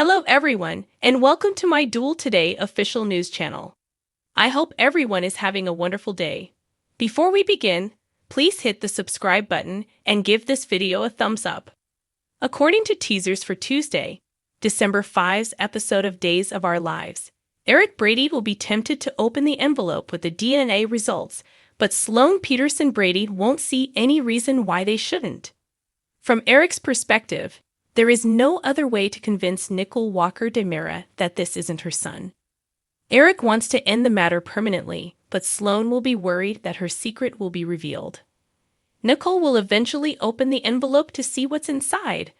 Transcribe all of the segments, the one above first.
Hello everyone, and welcome to my Duel Today official news channel. I hope everyone is having a wonderful day. Before we begin, please hit the subscribe button and give this video a thumbs up. According to teasers for Tuesday, December 5's episode of Days of Our Lives, Eric Brady will be tempted to open the envelope with the DNA results, but Sloane Peterson Brady won't see any reason why they shouldn't. From Eric's perspective, there is no other way to convince Nicole Walker DeMera that this isn't her son. Eric wants to end the matter permanently, but Sloane will be worried that her secret will be revealed. Nicole will eventually open the envelope to see what's inside,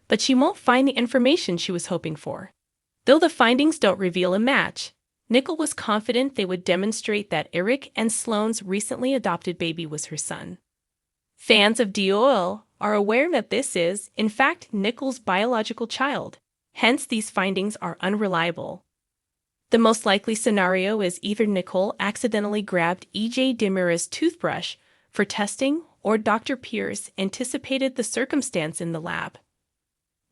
but she won't find the information she was hoping for. Though the findings don't reveal a match, Nicole was confident they would demonstrate that Eric and Sloane's recently adopted baby was her son. Fans of DOL are aware that this is, in fact, Nicole's biological child, hence these findings are unreliable. The most likely scenario is either Nicole accidentally grabbed E.J. DeMera's toothbrush for testing or Dr. Pierce anticipated the circumstance in the lab.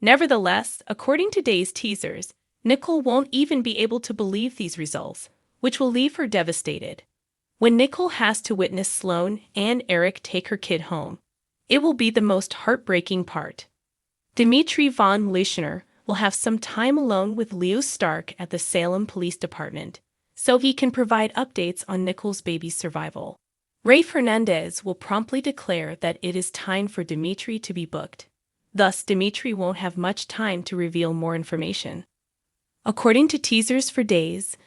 Nevertheless, according to today's teasers, Nicole won't even be able to believe these results, which will leave her devastated. When Nicole has to witness Sloane and Eric take her kid home, it will be the most heartbreaking part. Dimitri von Leuschner will have some time alone with Leo Stark at the Salem Police Department, so he can provide updates on Nicole's baby's survival. Ray Fernandez will promptly declare that it is time for Dimitri to be booked. Thus, Dimitri won't have much time to reveal more information. According to teasers for days,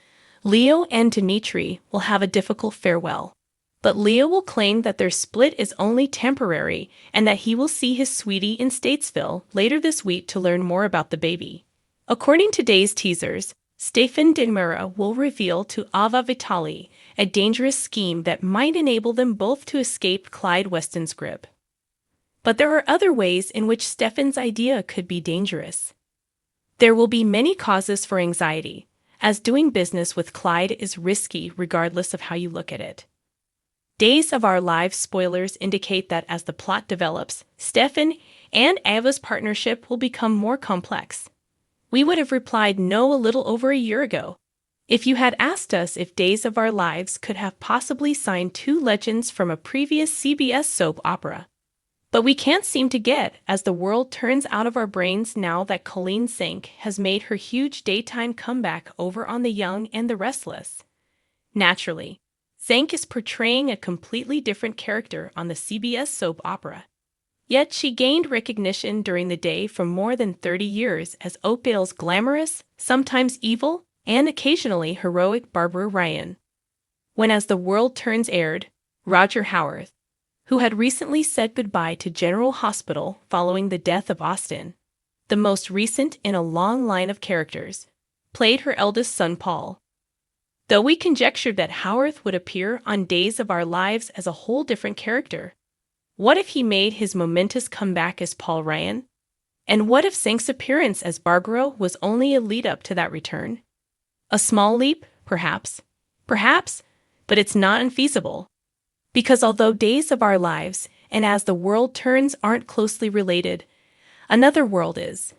Leo and Dimitri will have a difficult farewell. But Leo will claim that their split is only temporary and that he will see his sweetie in Statesville later this week to learn more about the baby. According to today's teasers, Stefan DeMera will reveal to Ava Vitali a dangerous scheme that might enable them both to escape Clyde Weston's grip. But there are other ways in which Stefan's idea could be dangerous. There will be many causes for anxiety, as doing business with Clyde is risky regardless of how you look at it. Days of Our Lives spoilers indicate that as the plot develops, Stefan and Ava's partnership will become more complex. We would have replied no a little over a year ago, if you had asked us if Days of Our Lives could have possibly signed two legends from a previous CBS soap opera. But we can't seem to get as the world turns out of our brains now that Colleen Zink has made her huge daytime comeback over on The Young and the Restless. Naturally, Zink is portraying a completely different character on the CBS soap opera. Yet she gained recognition during the day for more than 30 years as Oakdale's glamorous, sometimes evil, and occasionally heroic Barbara Ryan. When As the World Turns aired, Roger Howarth, who had recently said goodbye to General Hospital following the death of Austin, the most recent in a long line of characters, played her eldest son Paul. Though we conjectured that Howarth would appear on Days of Our Lives as a whole different character, what if he made his momentous comeback as Paul Ryan? And what if Zink's appearance as Barbara was only a lead-up to that return? A small leap, perhaps. Perhaps, but it's not unfeasible. Because although Days of Our Lives and As the World Turns aren't closely related, another world is.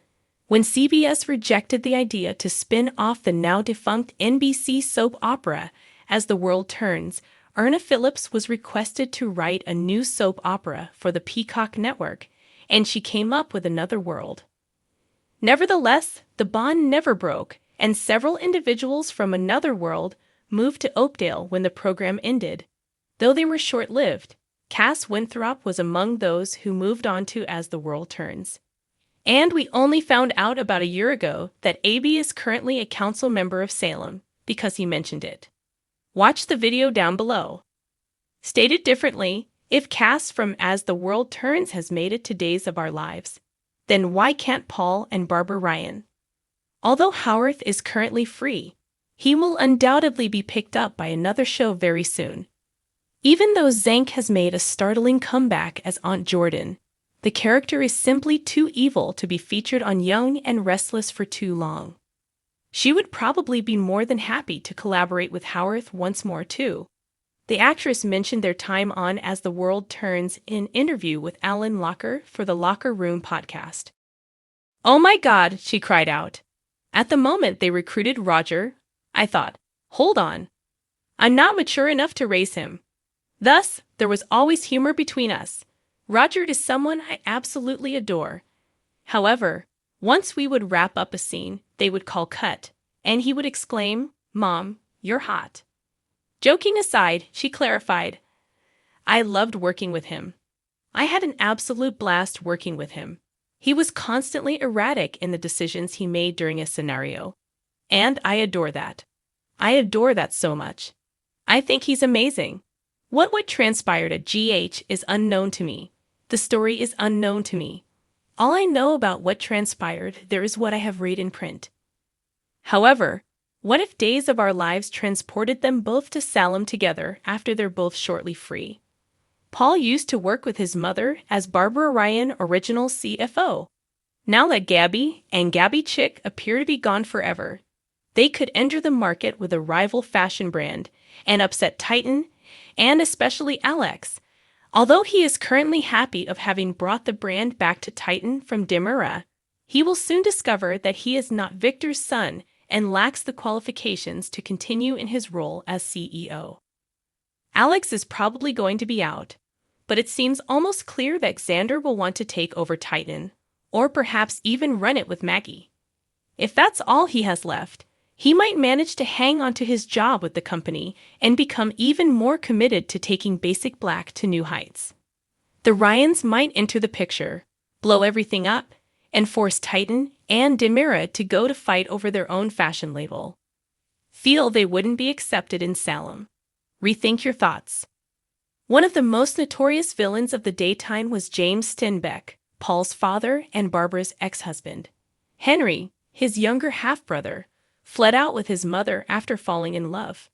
When CBS rejected the idea to spin off the now-defunct NBC soap opera As the World Turns, Erna Phillips was requested to write a new soap opera for the Peacock network, and she came up with Another World. Nevertheless, the bond never broke, and several individuals from Another World moved to Oakdale when the program ended. Though they were short-lived, Cass Winthrop was among those who moved on to As the World Turns. And we only found out about a year ago that AB is currently a council member of Salem, because he mentioned it. Watch the video down below. Stated differently, if Cass from As the World Turns has made it to Days of Our Lives, then why can't Paul and Barbara Ryan? Although Howarth is currently free, he will undoubtedly be picked up by another show very soon. Even though Zink has made a startling comeback as Aunt Jordan, the character is simply too evil to be featured on Young and Restless for too long. She would probably be more than happy to collaborate with Howarth once more, too. The actress mentioned their time on As the World Turns in an interview with Alan Locker for the Locker Room podcast. "Oh my God," she cried out. At the moment they recruited Roger, I thought, hold on, I'm not mature enough to raise him. Thus, there was always humor between us. Roger is someone I absolutely adore. However, once we would wrap up a scene, they would call cut, and he would exclaim, "Mom, you're hot." Joking aside, she clarified, I loved working with him. I had an absolute blast working with him. He was constantly erratic in the decisions he made during a scenario. And I adore that. I adore that so much. I think he's amazing. What transpired at GH is unknown to me. The story is unknown to me. All I know about what transpired there is what I have read in print. However, what if Days of Our Lives transported them both to Salem together after they're both shortly free? Paul used to work with his mother as Barbara Ryan original CFO. Now that Gabby and Gabby Chick appear to be gone forever, they could enter the market with a rival fashion brand and upset Titan and especially Alex. Although he is currently happy of having brought the brand back to Titan from Demura, he will soon discover that he is not Victor's son and lacks the qualifications to continue in his role as CEO. Alex is probably going to be out, but it seems almost clear that Xander will want to take over Titan, or perhaps even run it with Maggie. If that's all he has left, he might manage to hang on to his job with the company and become even more committed to taking Basic Black to new heights. The Ryans might enter the picture, blow everything up, and force Titan and Demira to go to fight over their own fashion label. Feel they wouldn't be accepted in Salem. Rethink your thoughts. One of the most notorious villains of the daytime was James Stenbeck, Paul's father and Barbara's ex-husband. Henry, his younger half-brother, fled out with his mother after falling in love.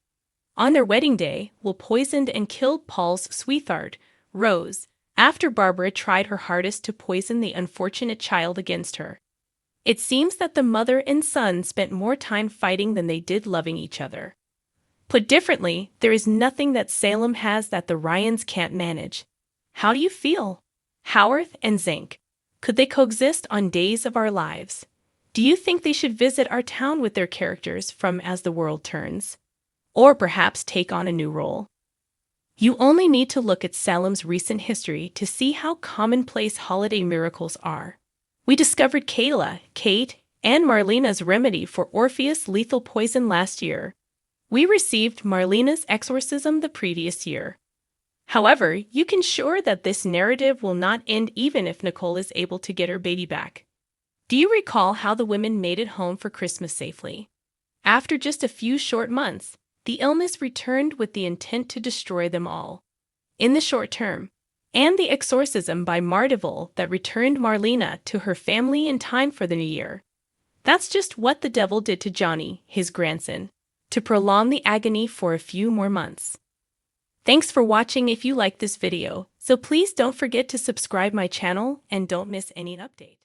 On their wedding day, Will poisoned and killed Paul's sweetheart, Rose, after Barbara tried her hardest to poison the unfortunate child against her. It seems that the mother and son spent more time fighting than they did loving each other. Put differently, there is nothing that Salem has that the Ryans can't manage. How do you feel? Howarth and Zink, could they coexist on Days of Our Lives? Do you think they should visit our town with their characters from As the World Turns? Or perhaps take on a new role? You only need to look at Salem's recent history to see how commonplace holiday miracles are. We discovered Kayla, Kate, and Marlena's remedy for Orpheus' lethal poison last year. We received Marlena's exorcism the previous year. However, you can sure that this narrative will not end even if Nicole is able to get her baby back. Do you recall how the women made it home for Christmas safely? After just a few short months, the illness returned with the intent to destroy them all. In the short term, and the exorcism by Mardeville that returned Marlena to her family in time for the new year. That's just what the devil did to Johnny, his grandson, to prolong the agony for a few more months. Thanks for watching. If you liked this video, so please don't forget to subscribe my channel and don't miss any update.